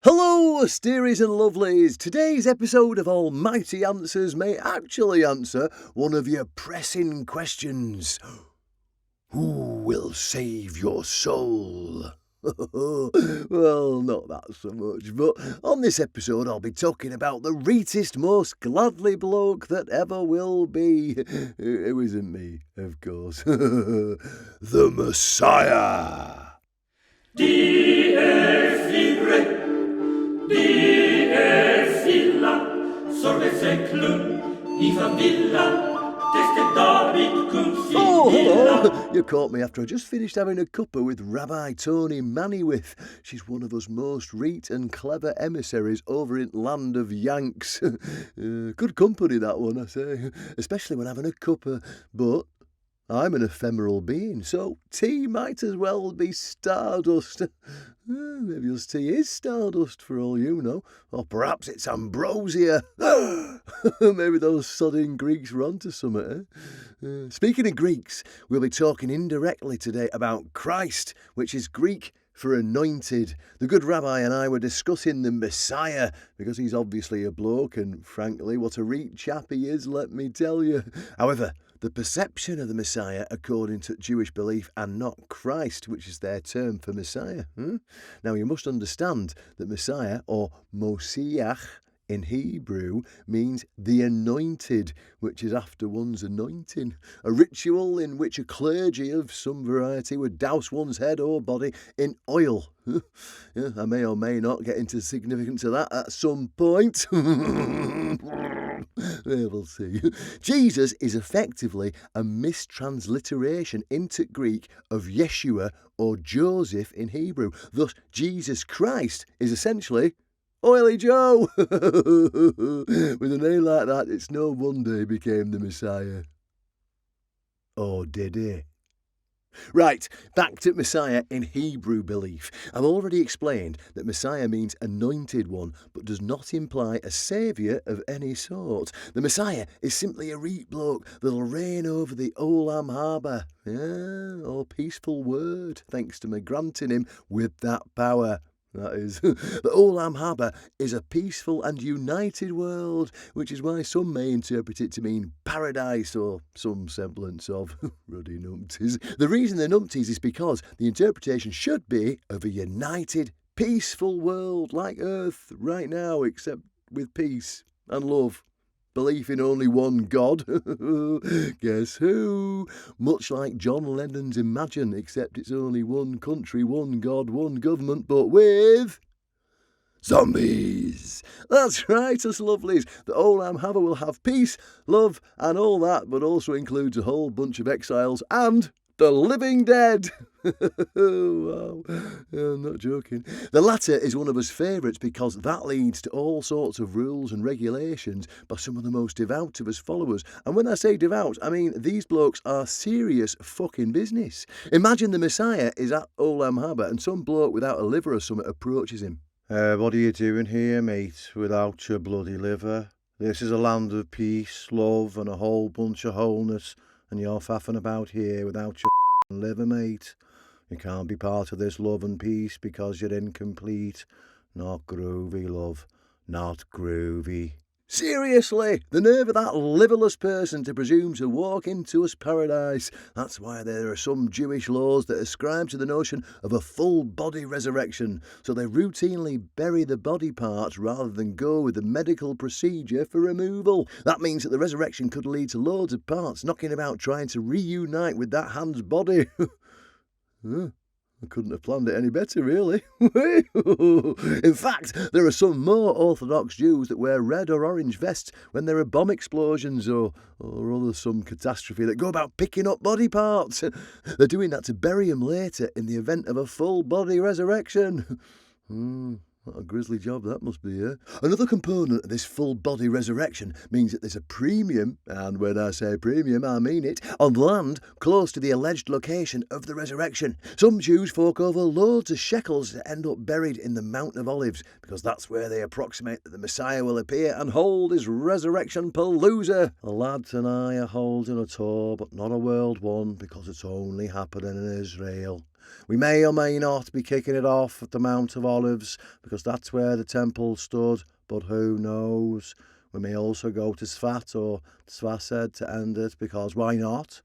Hello, Asteries and Lovelies! Today's episode of Almighty Answers may actually answer one of your pressing questions. Who will save your soul? Well, not that so much, but on this episode I'll be talking about the reetest, most gladly bloke that ever will be. Who isn't me, of course. The Messiah! Oh, hello! You caught me after I just finished having a cuppa with Rabbi Toby Manewith. She's one of us most reet and clever emissaries over in land of Yanks. Good company, that one, I say, especially when having a cuppa. But I'm an ephemeral being, so tea might as well be stardust. Maybe us tea is stardust for all you know. Or perhaps it's ambrosia. Maybe those sodding Greeks were onto something, eh? Speaking of Greeks, we'll be talking indirectly today about Christ, which is Greek for anointed. The good rabbi and I were discussing the Messiah, because he's obviously a bloke, and frankly, what a reet chap he is, let me tell you. However, the perception of the Messiah according to Jewish belief and not Christ, which is their term for Messiah. Now, you must understand that Messiah, or Moshiach, in Hebrew means the anointed, which is after one's anointing, a ritual in which a clergy of some variety would douse one's head or body in oil. I may or may not get into the significance of that at some point. We'll see. Jesus is effectively a mistransliteration into Greek of Yeshua or Joseph in Hebrew. Thus, Jesus Christ is essentially Oily Joe! With a name like that, it's no wonder he became the Messiah. Or did he? Right, back to Messiah in Hebrew belief. I've already explained that Messiah means anointed one, but does not imply a saviour of any sort. The Messiah is simply a reet bloke that'll reign over the Olam Habah, or peaceful word, thanks to me granting him with that power. That is, the Olam Habah is a peaceful and united world, which is why some may interpret it to mean paradise or some semblance of ruddy numpties. The reason they're numpties is because the interpretation should be of a united, peaceful world like Earth right now, except with peace and love. Belief in only one God. Guess who? Much like John Lennon's Imagine, except it's only one country, one God, one government, but with zombies. That's right, us lovelies. The Olam Habah will have peace, love, and all that, but also includes a whole bunch of exiles and the living dead. Wow, I'm not joking. The latter is one of us favourites because that leads to all sorts of rules and regulations by some of the most devout of us followers. And when I say devout, I mean these blokes are serious fucking business. Imagine the Messiah is at Olam Habah and some bloke without a liver or something approaches him. What are you doing here, mate, without your bloody liver? This is a land of peace, love, and a whole bunch of wholeness, and you're faffing about here without your liver, mate. You can't be part of this love and peace because you're incomplete. Not groovy, love. Not groovy. Seriously, the nerve of that liverless person to presume to walk into us paradise. That's why there are some Jewish laws that ascribe to the notion of a full body resurrection, so they routinely bury the body parts rather than go with the medical procedure for removal. That means that the resurrection could lead to loads of parts knocking about trying to reunite with that hand's body. I couldn't have planned it any better, really. In fact, there are some more Orthodox Jews that wear red or orange vests when there are bomb explosions or other some catastrophe that go about picking up body parts. They're doing that to bury them later in the event of a full body resurrection. What a grisly job that must be, eh? Another component of this full body resurrection means that there's a premium, and when I say premium, I mean it, on land close to the alleged location of the resurrection. Some Jews fork over loads of shekels to end up buried in the Mount of Olives, because that's where they approximate that the Messiah will appear and hold his resurrection palooza. The lads and I are holding a tour, but not a world one, because it's only happening in Israel. We may or may not be kicking it off at the Mount of Olives, because that's where the temple stood, but who knows? We may also go to Sfat or Sfased to end it, because why not?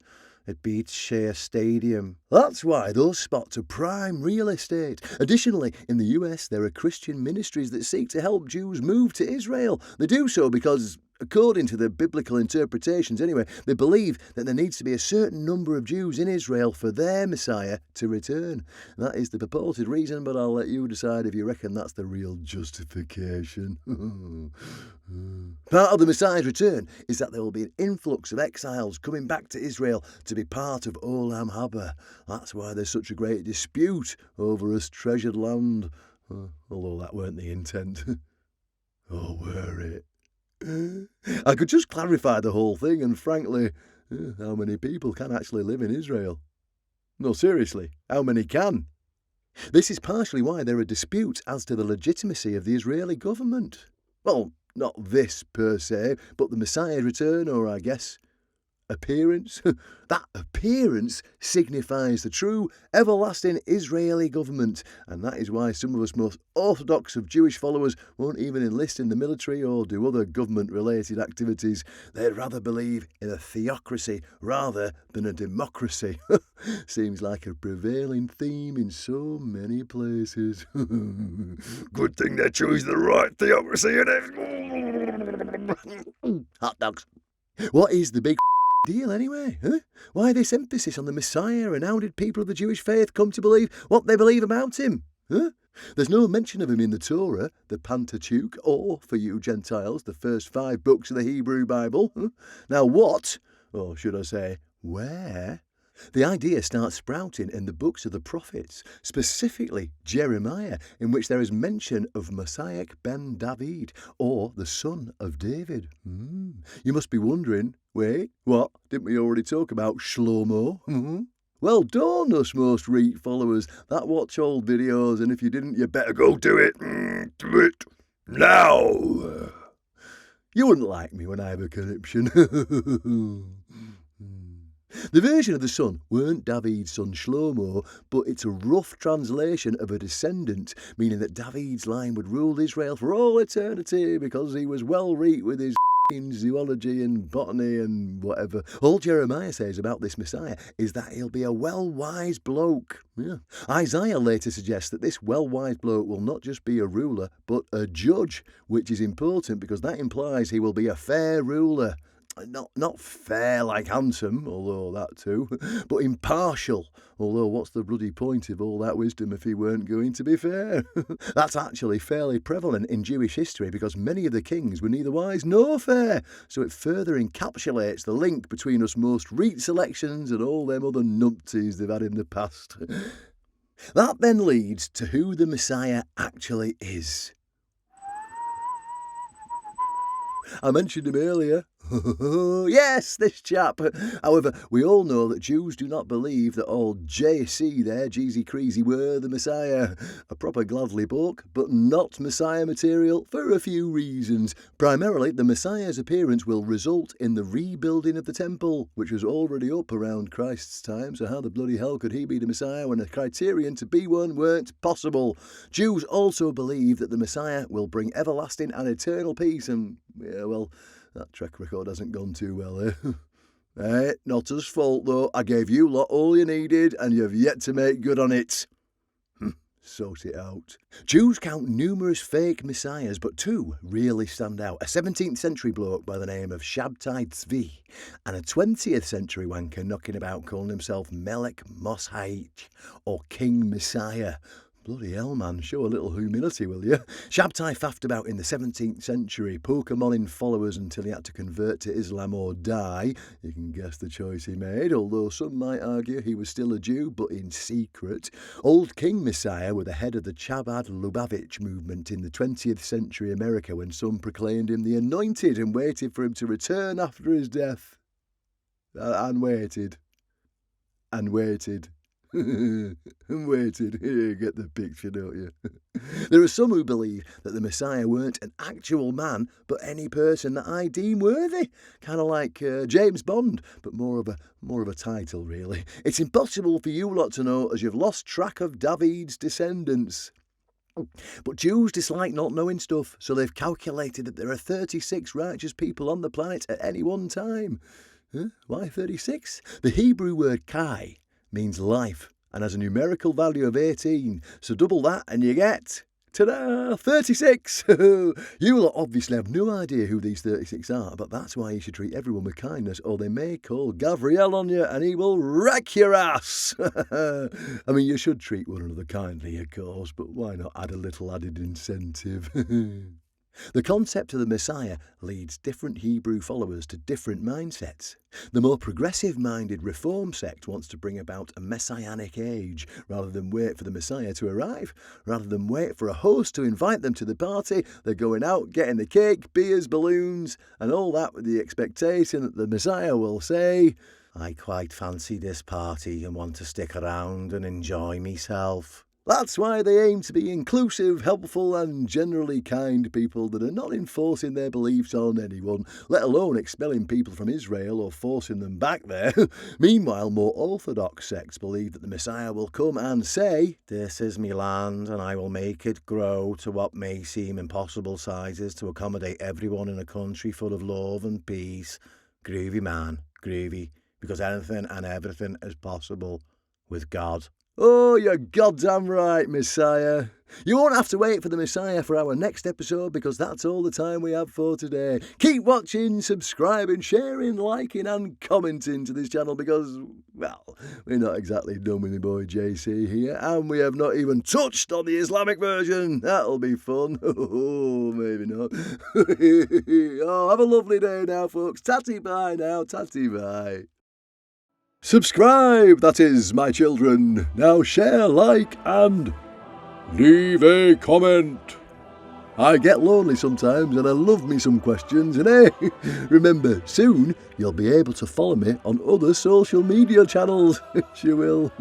It beats Shea Stadium. That's why those spots are prime real estate. Additionally, in the US, there are Christian ministries that seek to help Jews move to Israel. They do so because, according to the biblical interpretations anyway, they believe that there needs to be a certain number of Jews in Israel for their Messiah to return. That is the purported reason, but I'll let you decide if you reckon that's the real justification. Part of the Messiah's return is that there will be an influx of exiles coming back to Israel to be part of Olam Habah. That's why there's such a great dispute over us treasured land. Although that weren't the intent. Or were it? I could just clarify the whole thing, and frankly, how many people can actually live in Israel? No, seriously, how many can? This is partially why there are disputes as to the legitimacy of the Israeli government. Well, not this per se, but the Messiah's return, or I guess appearance. That appearance signifies the true, everlasting Israeli government, and that is why some of us most orthodox of Jewish followers won't even enlist in the military or do other government-related activities. They'd rather believe in a theocracy rather than a democracy. Seems like a prevailing theme in so many places. Good thing they chose the right theocracy, innit? Hot dogs. What is the big deal anyway? Why this emphasis on the Messiah, and how did people of the Jewish faith come to believe what they believe about him? There's no mention of him in the Torah, the Pentateuch, or, for you Gentiles, the first 5 books of the Hebrew Bible. Now what, or should I say, where? The idea starts sprouting in the books of the prophets, specifically Jeremiah, in which there is mention of Messiah ben David, or the son of David. You must be wondering, wait, what? Didn't we already talk about Shlomo? Well done, us most Reet followers that watch old videos, and if you didn't, you better go do it. Do it now. You wouldn't like me when I have a conniption. The version of the son weren't David's son Shlomo, but it's a rough translation of a descendant, meaning that David's line would rule Israel for all eternity because he was well reet with his zoology and botany and whatever. All Jeremiah says about this Messiah is that he'll be a well-wise bloke. Isaiah later suggests that this well-wise bloke will not just be a ruler, but a judge, which is important because that implies he will be a fair ruler. Not fair like handsome, although that too, but impartial, although what's the bloody point of all that wisdom if he weren't going to be fair? That's actually fairly prevalent in Jewish history because many of the kings were neither wise nor fair, so it further encapsulates the link between us most Reet selections and all them other numpties they've had in the past. That then leads to who the Messiah actually is. I mentioned him earlier. Yes, this chap. However, we all know that Jews do not believe that old JC there, Jeezy Creasy, were the Messiah. A proper gladly book, but not Messiah material for a few reasons. Primarily, the Messiah's appearance will result in the rebuilding of the temple, which was already up around Christ's time, so how the bloody hell could he be the Messiah when the criterion to be one weren't possible? Jews also believe that the Messiah will bring everlasting and eternal peace, and, yeah, well, that track record hasn't gone too well, not us fault though. I gave you lot all you needed and you've yet to make good on it. Sort it out. Jews count numerous fake messiahs, but 2 really stand out. A 17th century bloke by the name of Shabtai Tzvi, and a 20th century wanker knocking about calling himself Melech Moshaich, or King Messiah. Bloody hell, man, show a little humility, will you? Shabtai faffed about in the 17th century, Pokemoning followers until he had to convert to Islam or die. You can guess the choice he made, although some might argue he was still a Jew, but in secret. Old King Messiah were the head of the Chabad Lubavitch movement in the 20th century America when some proclaimed him the anointed and waited for him to return after his death. And waited. And waited. and waited. You get the picture, don't you? There are some who believe that the Messiah weren't an actual man, but any person that I deem worthy. Kind of like James Bond, but more of a title, really. It's impossible for you lot to know, as you've lost track of David's descendants. But Jews dislike not knowing stuff, so they've calculated that there are 36 righteous people on the planet at any one time. Huh? Why 36? The Hebrew word kai means life and has a numerical value of 18, so double that and you get, ta-da, 36! You lot obviously have no idea who these 36 are, but that's why you should treat everyone with kindness, or they may call Gabriel on you and he will wreck your ass! I mean, you should treat one another kindly, of course, but why not add a little added incentive? The concept of the Messiah leads different Hebrew followers to different mindsets. The more progressive-minded Reform sect wants to bring about a messianic age, rather than wait for the Messiah to arrive. Rather than wait for a host to invite them to the party, they're going out, getting the cake, beers, balloons, and all that with the expectation that the Messiah will say, "I quite fancy this party and want to stick around and enjoy myself." That's why they aim to be inclusive, helpful and generally kind people that are not enforcing their beliefs on anyone, let alone expelling people from Israel or forcing them back there. Meanwhile, more orthodox sects believe that the Messiah will come and say, "This is me land and I will make it grow to what may seem impossible sizes to accommodate everyone in a country full of love and peace." Groovy, man, groovy, because anything and everything is possible with God. Oh, you're goddamn right, Messiah. You won't have to wait for the Messiah for our next episode, because that's all the time we have for today. Keep watching, subscribing, sharing, liking and commenting to this channel because, well, we're not exactly done with my boy JC here, and we have not even touched on the Islamic version. That'll be fun. Oh, maybe not. Oh, have a lovely day now, folks. Tatty bye now, tatty bye. Subscribe, that is, my children. Now share, like, and leave a comment. I get lonely sometimes and I love me some questions, and hey, remember, soon you'll be able to follow me on other social media channels. You will.